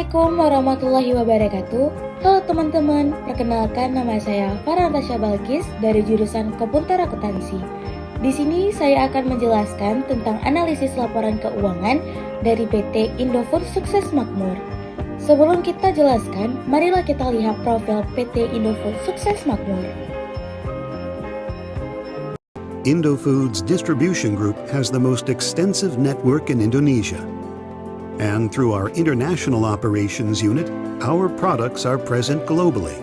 Assalamualaikum warahmatullahi wabarakatuh. Halo teman-teman, perkenalkan nama saya Farah Tasya Balkis dari jurusan Komputer Akuntansi. Di sini saya akan menjelaskan tentang analisis laporan keuangan dari PT Indofood Sukses Makmur. Sebelum kita jelaskan, marilah kita lihat profil PT Indofood Sukses Makmur. Indofood's distribution group has the most extensive network in Indonesia. And through our international operations unit, our products are present globally.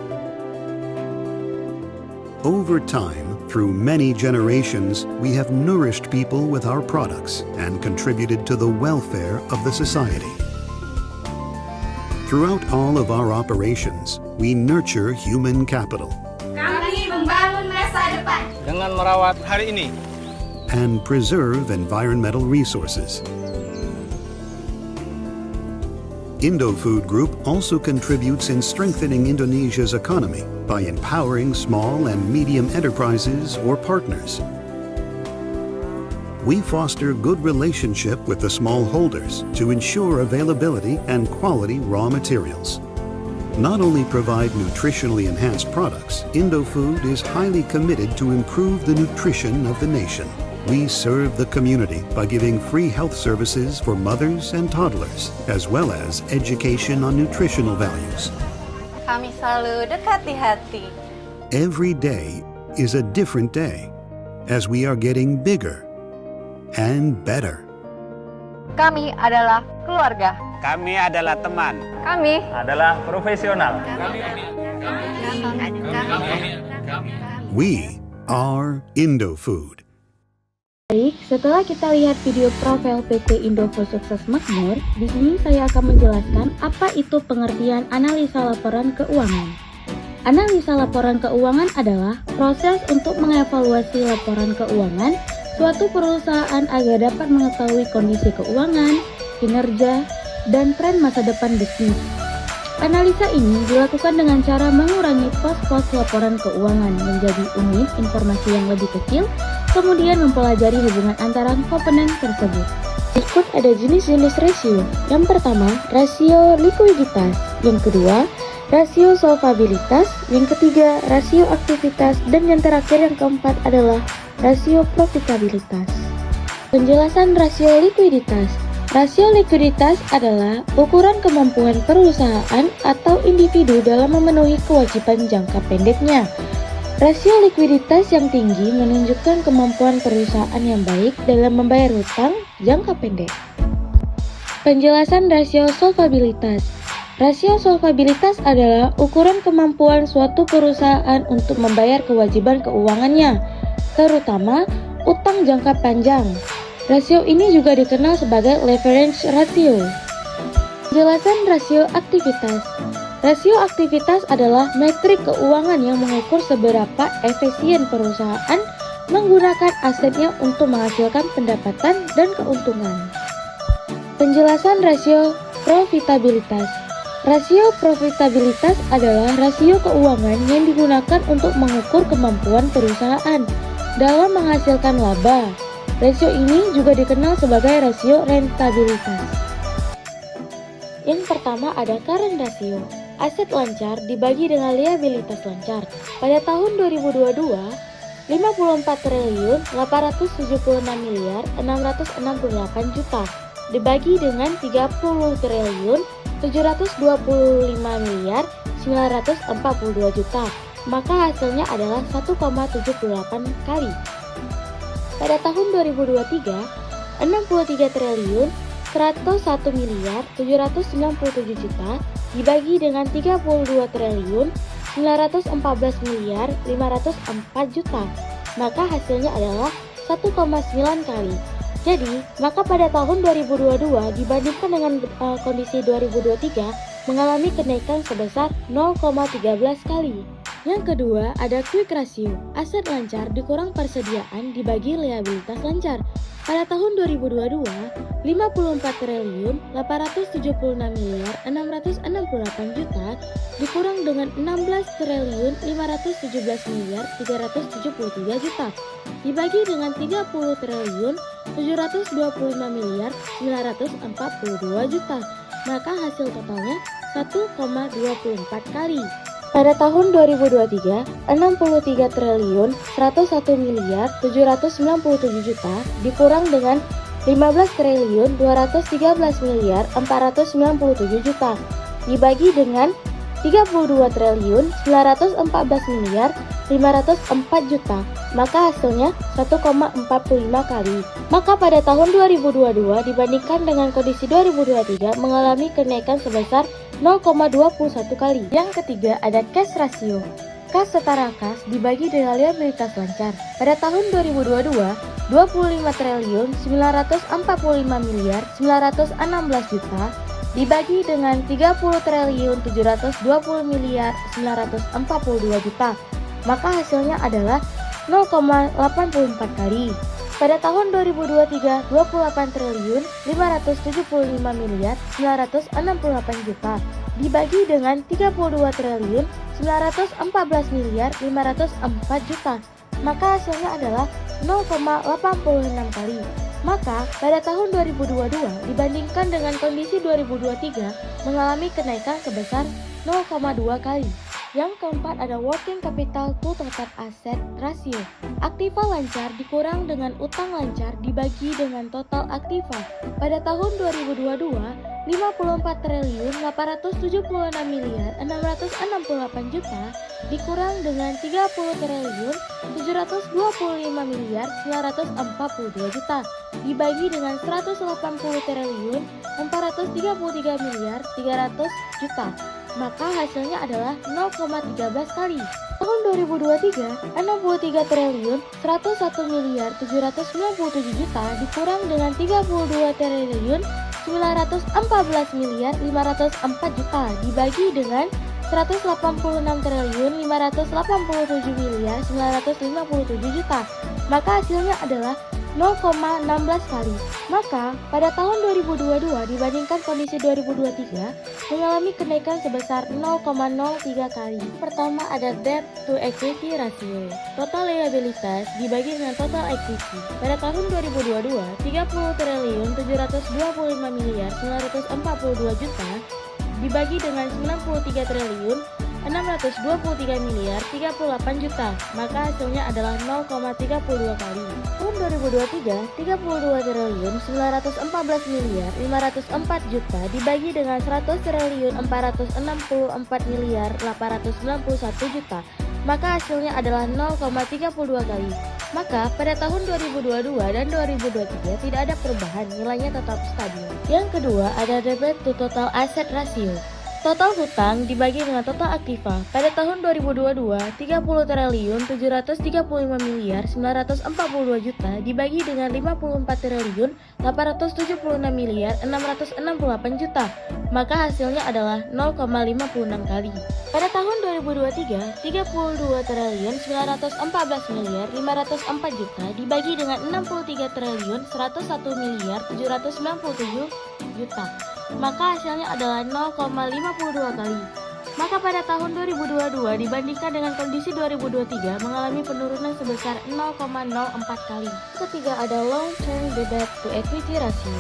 Over time, through many generations, we have nourished people with our products and contributed to the welfare of the society. Throughout all of our operations, we nurture human capital. Kami membangun masa depan dengan merawat hari ini And preserve environmental resources. Indofood Group also contributes in strengthening Indonesia's economy by empowering small and medium enterprises or partners. We foster good relationship with the smallholders to ensure availability and quality raw materials. Not only provide nutritionally enhanced products, Indofood is highly committed to improve the nutrition of the nation. We serve the community by giving free health services for mothers and toddlers, as well as education on nutritional values. Kami selalu dekat di hati. Every day is a different day, as we are getting bigger and better. Kami adalah keluarga. kami adalah teman, Kami adalah profesional. We are Indofood. Baik, setelah kita lihat video profil PT Indofood Sukses Makmur, di sini saya akan menjelaskan apa itu pengertian analisa laporan keuangan. Analisa laporan keuangan adalah proses untuk mengevaluasi laporan keuangan suatu perusahaan agar dapat mengetahui kondisi keuangan, kinerja, dan tren masa depan bisnis. Analisa ini dilakukan dengan cara mengurangi pos-pos laporan keuangan menjadi unit informasi yang lebih kecil, kemudian mempelajari hubungan antara komponen tersebut. Berikut ada jenis-jenis rasio. Yang pertama, rasio likuiditas. Yang kedua, rasio solvabilitas. Yang ketiga, rasio aktivitas. Dan yang terakhir yang keempat adalah rasio profitabilitas. Penjelasan rasio likuiditas. Rasio likuiditas adalah ukuran kemampuan perusahaan atau individu dalam memenuhi kewajiban jangka pendeknya. Rasio likuiditas yang tinggi menunjukkan kemampuan perusahaan yang baik dalam membayar hutang jangka pendek. Penjelasan rasio solvabilitas. Rasio solvabilitas adalah ukuran kemampuan suatu perusahaan untuk membayar kewajiban keuangannya, terutama utang jangka panjang. Rasio ini juga dikenal sebagai leverage ratio. Penjelasan rasio aktivitas. Rasio aktivitas adalah metrik keuangan yang mengukur seberapa efisien perusahaan menggunakan asetnya untuk menghasilkan pendapatan dan keuntungan. Penjelasan rasio profitabilitas. Rasio profitabilitas adalah rasio keuangan yang digunakan untuk mengukur kemampuan perusahaan dalam menghasilkan laba. Rasio ini juga dikenal sebagai rasio rentabilitas. Yang pertama ada current ratio. Aset lancar dibagi dengan liabilitas lancar. Pada tahun 2022, 54 triliun 876 miliar 668 juta dibagi dengan 30 triliun 725 miliar 942 juta. Maka hasilnya adalah 1,78 kali. Pada tahun 2023, 63 triliun 101 miliar 797 juta dibagi dengan 32 triliun 914 miliar 504 juta. Maka hasilnya adalah 1,9 kali. Jadi, maka pada tahun 2022 dibandingkan dengan kondisi 2023 mengalami kenaikan sebesar 0,13 kali. Yang kedua ada quick ratio. Aset lancar dikurang persediaan dibagi liabilitas lancar. Pada tahun 2022, 54 triliun 876 miliar 668 juta dikurang dengan 16 triliun 517 miliar 373 juta dibagi dengan 30 triliun 725 miliar 942 juta. maka hasil totalnya 1,24 kali. Pada tahun 2023, 63 triliun 101 miliar 797 juta dikurang dengan 15 triliun 213 miliar 497 juta dibagi dengan 32 triliun 914 miliar 504 juta, maka hasilnya 1,45 kali. Maka pada tahun 2022 dibandingkan dengan kondisi 2023 mengalami kenaikan sebesar 0,21 kali. Yang ketiga ada cash ratio. Kas setara kas dibagi dengan liabilitas lancar. Pada tahun 2022, 25 triliun 945 miliar 916 juta dibagi dengan 30 triliun 720 miliar 942 juta, maka hasilnya adalah 0,84 kali. Pada tahun 2023, 28 triliun 575 miliar 968 juta dibagi dengan 32 triliun 914 miliar 504 juta, maka hasilnya adalah 0,86 kali. Maka pada tahun 2022 dibandingkan dengan kondisi 2023 mengalami kenaikan sebesar 0,2 kali. Yang keempat ada working capital to total asset ratio. Aktiva lancar dikurang dengan utang lancar dibagi dengan total aktiva. Pada tahun 2022, 54 triliun 876 miliar 668 juta dikurang dengan 30 triliun 725 miliar 942 juta dibagi dengan 180 triliun 433 miliar 300 juta, maka hasilnya adalah 0,13 kali. Tahun 2023, 63 triliun 101 miliar 797 juta dikurang dengan 32 triliun 914 miliar 504 juta dibagi dengan 186 triliun 587 miliar 957 juta, maka hasilnya adalah 0,16 kali. Maka pada tahun 2022 dibandingkan kondisi 2023 mengalami kenaikan sebesar 0,03 kali. Pertama ada debt to equity ratio. Total liabilitas dibagi dengan total equity. Pada tahun 2022, 30 triliun 725 miliar 942 juta dibagi dengan 93 triliun 623 miliar 38 juta, maka hasilnya adalah 0,32 kali. Tahun 2023, 32 triliun 914 miliar 504 juta dibagi dengan 100 triliun 464 miliar 891 juta, maka hasilnya adalah 0,32 kali. Maka pada tahun 2022 dan 2023 tidak ada perubahan, nilainya tetap stabil. Yang kedua ada debt to total asset ratio. Total hutang dibagi dengan total aktiva. Pada tahun 2022, 30 triliun 735 miliar 942 juta dibagi dengan 54 triliun 876 miliar 668 juta, maka hasilnya adalah 0,56 kali. Pada tahun 2023, 32 triliun 914 miliar 504 juta dibagi dengan 63 triliun 101 miliar 797 juta, maka hasilnya adalah 0,52 kali. Maka pada tahun 2022 dibandingkan dengan kondisi 2023 mengalami penurunan sebesar 0,04 kali. Ketiga ada long term debt to equity ratio.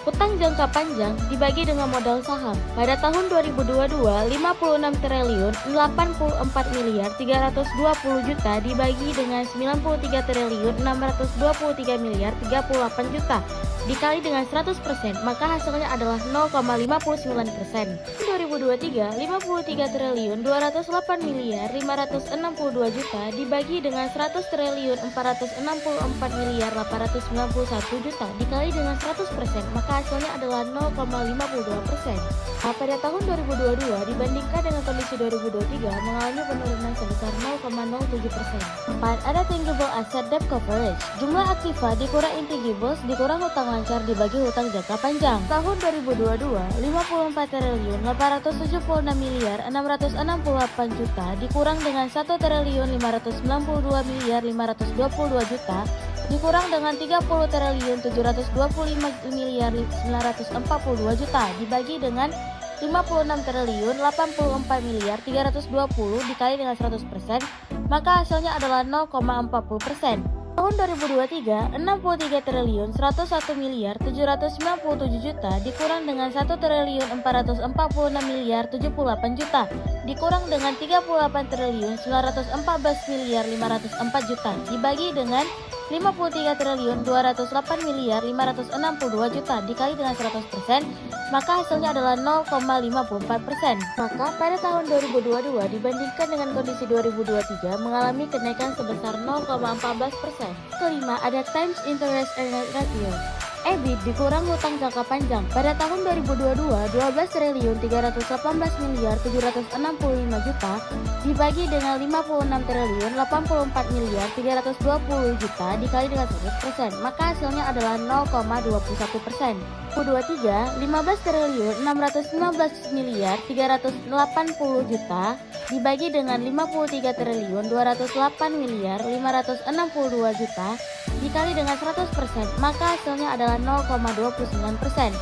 Utang jangka panjang dibagi dengan modal saham. Pada tahun 2022, 56 triliun 84 miliar 320 juta dibagi dengan 93 triliun 623 miliar 38 juta dikali dengan 100%, maka hasilnya adalah 0,59%. 2023, 53 triliun 208 miliar 562 juta dibagi dengan 100 triliun 464 miliar 891 juta dikali dengan 100%, maka hasilnya adalah 0,52%. Nah, pada tahun 2022 dibandingkan dengan kondisi 2023 mengalami penurunan sebesar 0,07%. 4. Ada tangible asset debt coverage. Jumlah aktiva dikurang intangibles dikurang hutang lancar dibagi hutang jangka panjang. Tahun 2022, 54 triliun 876 miliar 668 juta dikurang dengan 1 triliun 592 miliar 522 juta dikurang dengan 30 triliun 725 miliar 942 juta dibagi dengan 56 triliun 84 miliar 320 dikali dengan 100%, maka hasilnya adalah 0,40%. Tahun 2023, 63 triliun 101 miliar 797 juta dikurang dengan 1 triliun 446 miliar 78 juta dikurang dengan 38 triliun 914 miliar 504 juta dibagi dengan 53 triliun 208 miliar 562 juta dikali dengan 100%, maka hasilnya adalah 0,54%. Maka pada tahun 2022 dibandingkan dengan kondisi 2023 mengalami kenaikan sebesar 0,14%. Kelima, ada times interest earned ratio. EBIT dikurang hutang jangka panjang. Pada tahun 2022, 12 triliun 318 miliar 765 juta dibagi dengan 56 triliun 84 miliar 320 juta dikali dengan 100%, maka hasilnya adalah 0,21%. 2023, 15 triliun 619 miliar 380 juta dibagi dengan 53 triliun 208 miliar 562 juta dikali dengan 100%, maka hasilnya adalah 0,29%.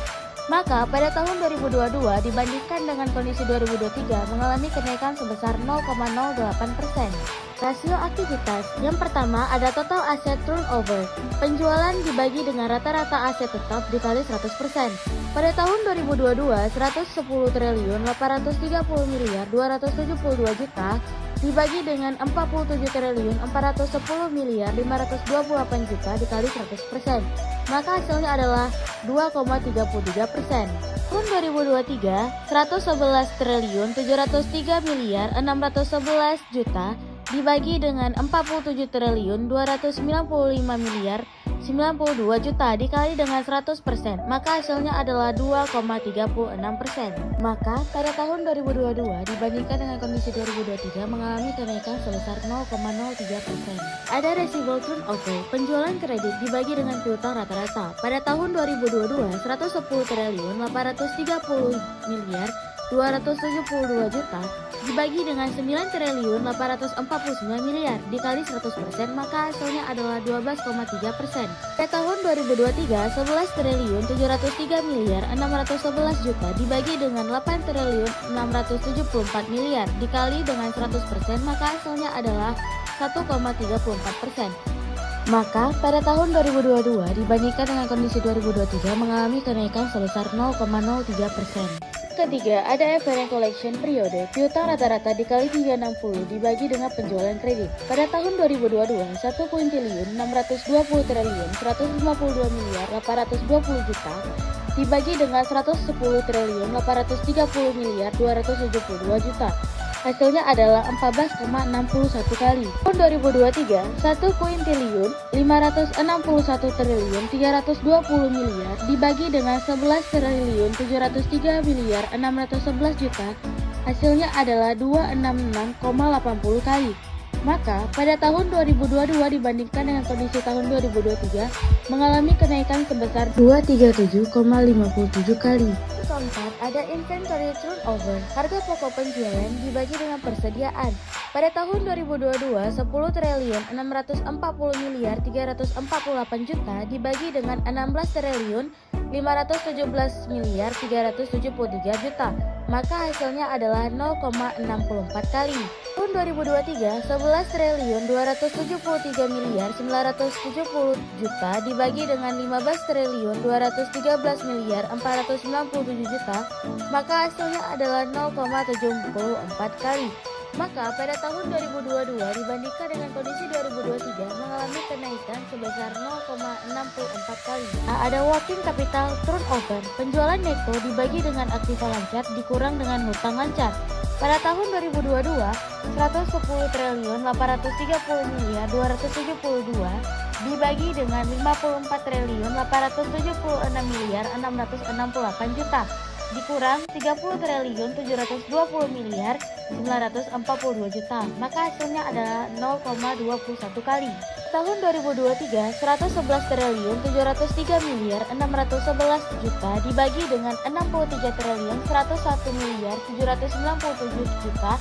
Maka pada tahun 2022 dibandingkan dengan kondisi 2023 mengalami kenaikan sebesar 0,08%. Rasio aktivitas. Yang pertama ada total aset turnover. Penjualan dibagi dengan rata-rata aset tetap dikali 100%. Pada tahun 2022, 110 triliun 830 miliar 272 juta dibagi dengan 47 triliun 410 miliar 528 juta dikali 100%, maka hasilnya adalah 2,33%. Tahun 2023, 111 triliun 703 miliar 611 juta dibagi dengan 47 triliun 295 miliar 92 juta dikali dengan 100%, maka hasilnya adalah 2,36%. Maka pada tahun 2022 dibandingkan dengan kondisi 2023 mengalami kenaikan sebesar 0,03%. Ada receivable turnover, penjualan kredit dibagi dengan piutang rata-rata. Pada tahun 2022, 110 triliun 830 miliar 272 juta dibagi dengan 9 triliun 849 miliar dikali 100%, maka hasilnya adalah 12,3%. Pada tahun 2023, 11 triliun 703 miliar 611 juta dibagi dengan 8 triliun 674 miliar dikali dengan 100%, maka hasilnya adalah 1,34%. Maka pada tahun 2022 dibandingkan dengan kondisi 2023 mengalami kenaikan sebesar 0,03%. Ketiga, ada average collection periode. Piutang rata-rata dikali 360 dibagi dengan penjualan kredit. Pada tahun 2022, 1 kuintillion 620 triliun 152 miliar 820 juta dibagi dengan 110 triliun 830 miliar 272 juta. Hasilnya adalah 14,61 kali. Tahun 2023, 1 kuintillion 561 triliun 320 miliar dibagi dengan 11 triliun 703 miliar 611 juta. Hasilnya adalah 266,80 kali. Maka pada tahun 2022 dibandingkan dengan kondisi tahun 2023 mengalami kenaikan sebesar 237,57 kali. Keempat, ada inventory turnover. Harga pokok penjualan dibagi dengan persediaan. Pada tahun 2022, 10 triliun 640 miliar 348 juta dibagi dengan 16 triliun 517 miliar 373 juta. Maka hasilnya adalah 0,64 kali. Tahun 2023, 11 triliun 273 miliar 970 juta dibagi dengan 15 triliun 213 miliar 497 juta, maka hasilnya adalah 0,74 kali. Maka pada tahun 2022 dibandingkan dengan kondisi 2023 mengalami kenaikan sebesar 0,64 kali. Ada working capital turnover. Penjualan neto dibagi dengan aktiva lancar dikurang dengan hutang lancar. Pada tahun 2022, 110 triliun 830 miliar 272 dibagi dengan 54 triliun 876 miliar 668 juta dikurang 30 triliun 720 miliar 942 juta, maka hasilnya adalah 0,21 kali. Tahun 2023, 111 triliun 703 miliar 611 juta dibagi dengan 63 triliun 101 miliar 797 juta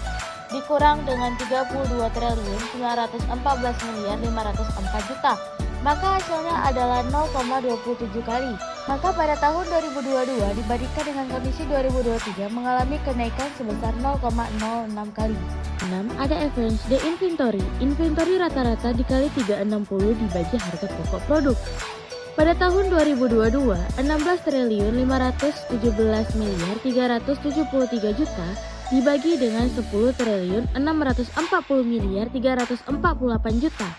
dikurang dengan 32 triliun 914 miliar 504 juta, maka hasilnya adalah 0,27 kali. Maka pada tahun 2022 dibandingkan dengan kondisi 2023 mengalami kenaikan sebesar 0,06 kali. 6. Ada average the inventory. Inventory rata-rata dikali 360 dibagi harga pokok produk. Pada tahun 2022, 16 triliun 517 miliar 373 juta dibagi dengan 10 triliun 640 miliar 348 juta.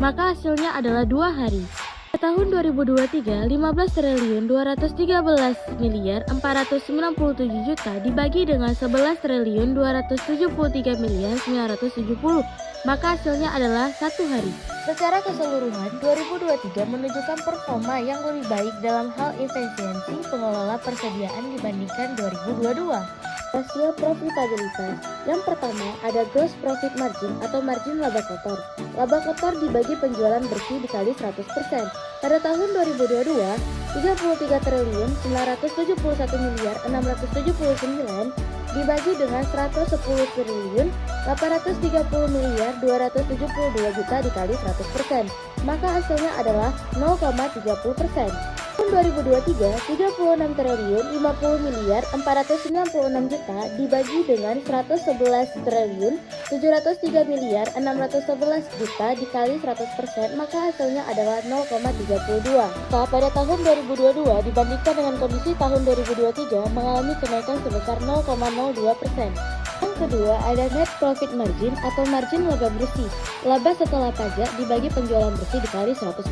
Maka hasilnya adalah 2 hari. Pada tahun 2023, 15 triliun 213 miliar 497 juta dibagi dengan 11 triliun 273 miliar 970. Maka hasilnya adalah 1 hari. Secara keseluruhan, 2023 menunjukkan performa yang lebih baik dalam hal efisiensi pengelola persediaan dibandingkan 2022. Rasio profitabilitas. Yang pertama ada gross profit margin atau margin laba kotor. Laba kotor dibagi penjualan bersih dikali 100%. Pada tahun 2022, 33 triliun 971 miliar 679 dibagi dengan 110 triliun 830 miliar 272 juta dikali 100%. Maka hasilnya adalah 0,30%. Tahun 2023, 36 triliun 50 miliar 496 juta dibagi dengan 111 triliun 703 miliar 611 juta dikali 100%, maka hasilnya adalah 0,32. Maka pada tahun 2022 dibandingkan dengan kondisi tahun 2023 mengalami kenaikan sebesar 0,02%. Yang kedua ada net profit margin atau margin laba bersih. Laba setelah pajak dibagi penjualan bersih dikali 100%.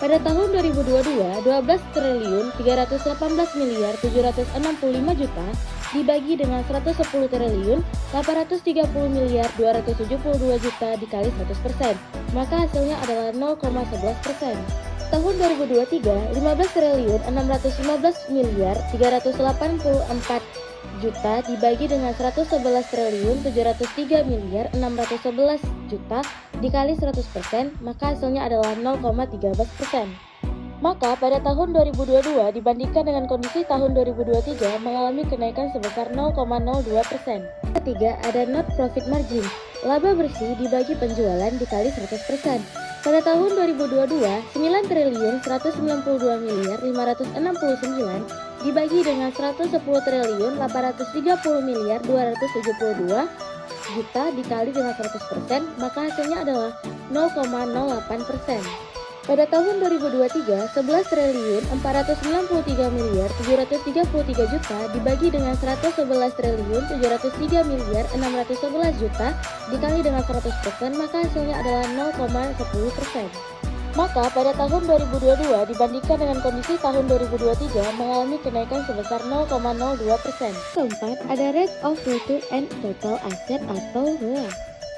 Pada tahun 2022, 12 triliun 318 miliar 765 juta dibagi dengan 110 triliun 830 miliar 272 juta dikali 100%. Maka hasilnya adalah 0,11%. Tahun 2023, 15 triliun 615 miliar 384 juta dibagi dengan 111 triliun 703 miliar 611 juta dikali 100%, maka hasilnya adalah 0,13%. Maka pada tahun 2022 dibandingkan dengan kondisi tahun 2023 mengalami kenaikan sebesar 0,02%. Ketiga ada net profit margin. Laba bersih dibagi penjualan dikali 100%. Pada tahun 2022, 9 triliun 192 miliar 569 dibagi dengan 110 triliun 830 miliar 272 juta dikali dengan 100%, maka hasilnya adalah 0,08%. Pada tahun 2023, 11 triliun 493 miliar 733 juta dibagi dengan 111 triliun 703 miliar 611 juta dikali dengan 100%, maka hasilnya adalah 0,10%. Maka pada tahun 2022 dibandingkan dengan kondisi tahun 2023 mengalami kenaikan sebesar 0,02%. Keempat, ada rate of return and total asset atau ROA.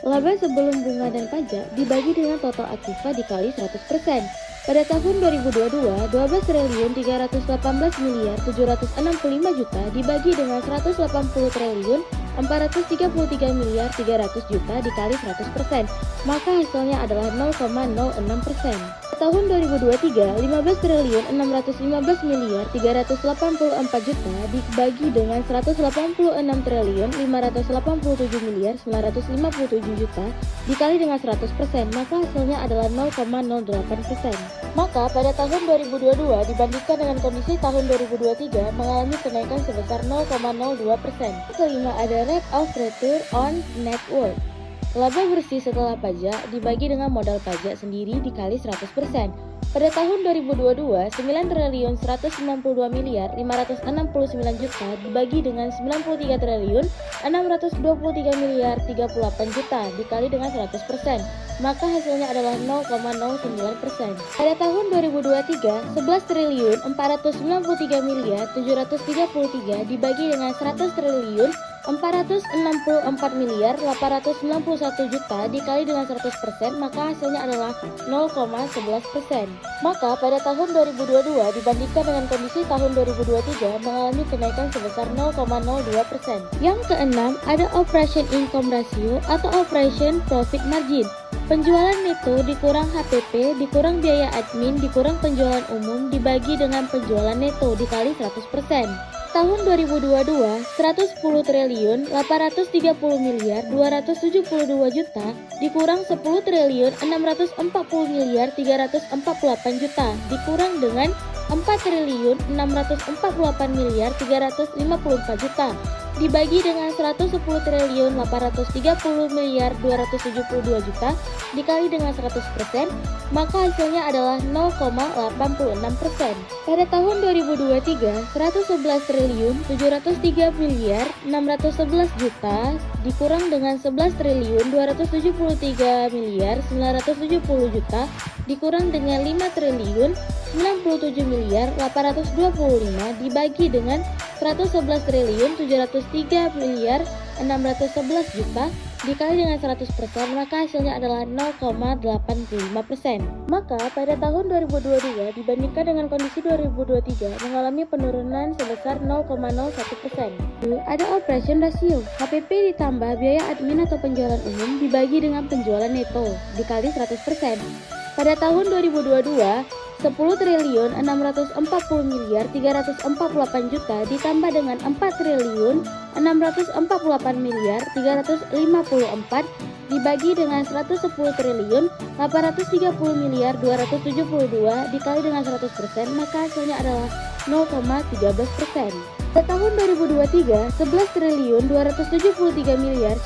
Laba sebelum bunga dan pajak dibagi dengan total aktiva dikali 100%. Pada tahun 2022, 12 triliun 318 miliar 765 juta dibagi dengan 180 triliun 433 miliar 300 juta dikali 100%, maka hasilnya adalah 0,06%. Tahun 2023, 15 triliun 615 miliar 384 juta dibagi dengan 186 triliun 587 miliar 957 juta dikali dengan 100%, maka hasilnya adalah 0,08%. Maka pada tahun 2022 dibandingkan dengan kondisi tahun 2023 mengalami kenaikan sebesar 0,02%. Kelima ada rate of return on net worth. Laba bersih setelah pajak dibagi dengan modal pajak sendiri dikali 100%. Pada tahun 2022, 9 triliun 192 miliar 569 juta dibagi dengan 93 triliun 623 miliar 38 juta dikali dengan 100%, maka hasilnya adalah 0,09%. Pada tahun 2023, 11 triliun 493 miliar 733 dibagi dengan 100 triliun 464 miliar 891 juta dikali dengan 100%, maka hasilnya adalah 0,11%. Maka pada tahun 2022 dibandingkan dengan kondisi tahun 2023 mengalami kenaikan sebesar 0,02%. Yang keenam ada operation income ratio atau operation profit margin. Penjualan neto dikurang HPP dikurang biaya admin dikurang penjualan umum dibagi dengan penjualan neto dikali 100%. Tahun 2022, 110 triliun 830 miliar 272 juta dikurang 10 triliun 640 miliar 348 juta dikurang dengan 4.648.354 dibagi dengan 110.830.272 dikali dengan 100%, maka hasilnya adalah 0,86%. Pada tahun 2023, 11.703.611 dikurang dengan 11.273.970 dikurang dengan 5.097.825 dibagi dengan 111.703.611 dikali dengan 100%, maka hasilnya adalah 0,85%. Maka pada tahun 2022 dibandingkan dengan kondisi 2023 mengalami penurunan sebesar 0,01%. Ada operation ratio, HPP ditambah biaya admin atau penjualan umum dibagi dengan penjualan neto dikali 100%. Pada tahun 2022, 10.640.348 ditambah dengan 4.648.354 dibagi dengan 110.830.272 dikali dengan 100%, maka hasilnya adalah 0,13%. Pada tahun 2023, 11.273.970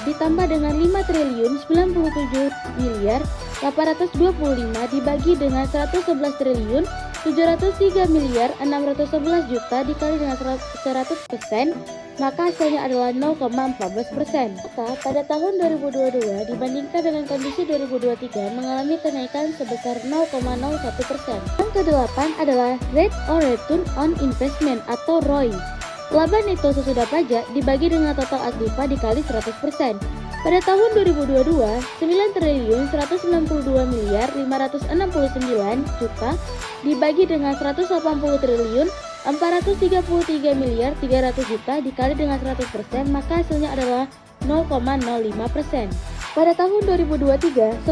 ditambah dengan 5.097.825 dibagi dengan 111.703.611 dikali dengan 100%, maka hasilnya adalah 0,14%. Maka pada tahun 2022 dibandingkan dengan kondisi 2023 mengalami kenaikan sebesar 0,01%. Yang ke-8 adalah Rate or Return on Investment atau ROI. Laba neto sesudah pajak dibagi dengan total aktiva dikali 100%. Pada tahun 2022, 9.192.569 dibagi dengan 180.433.300 dikali dengan 100%, maka hasilnya adalah 0,05%. Pada tahun 2023,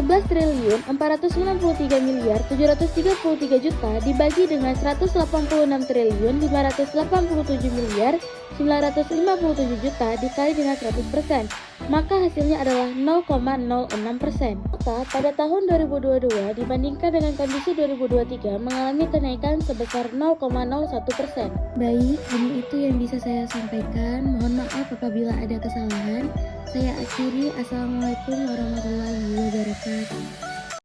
11.493.733 dibagi dengan 186.387.957 dikali dengan 100%, maka hasilnya adalah 0,06%. Maka pada tahun 2022 dibandingkan dengan kondisi 2023 mengalami kenaikan sebesar 0,01%. Baik, ini itu yang bisa saya sampaikan. Mohon maaf apabila ada kesalahan. Saya akhiri. Assalamualaikum warahmatullahi wabarakatuh.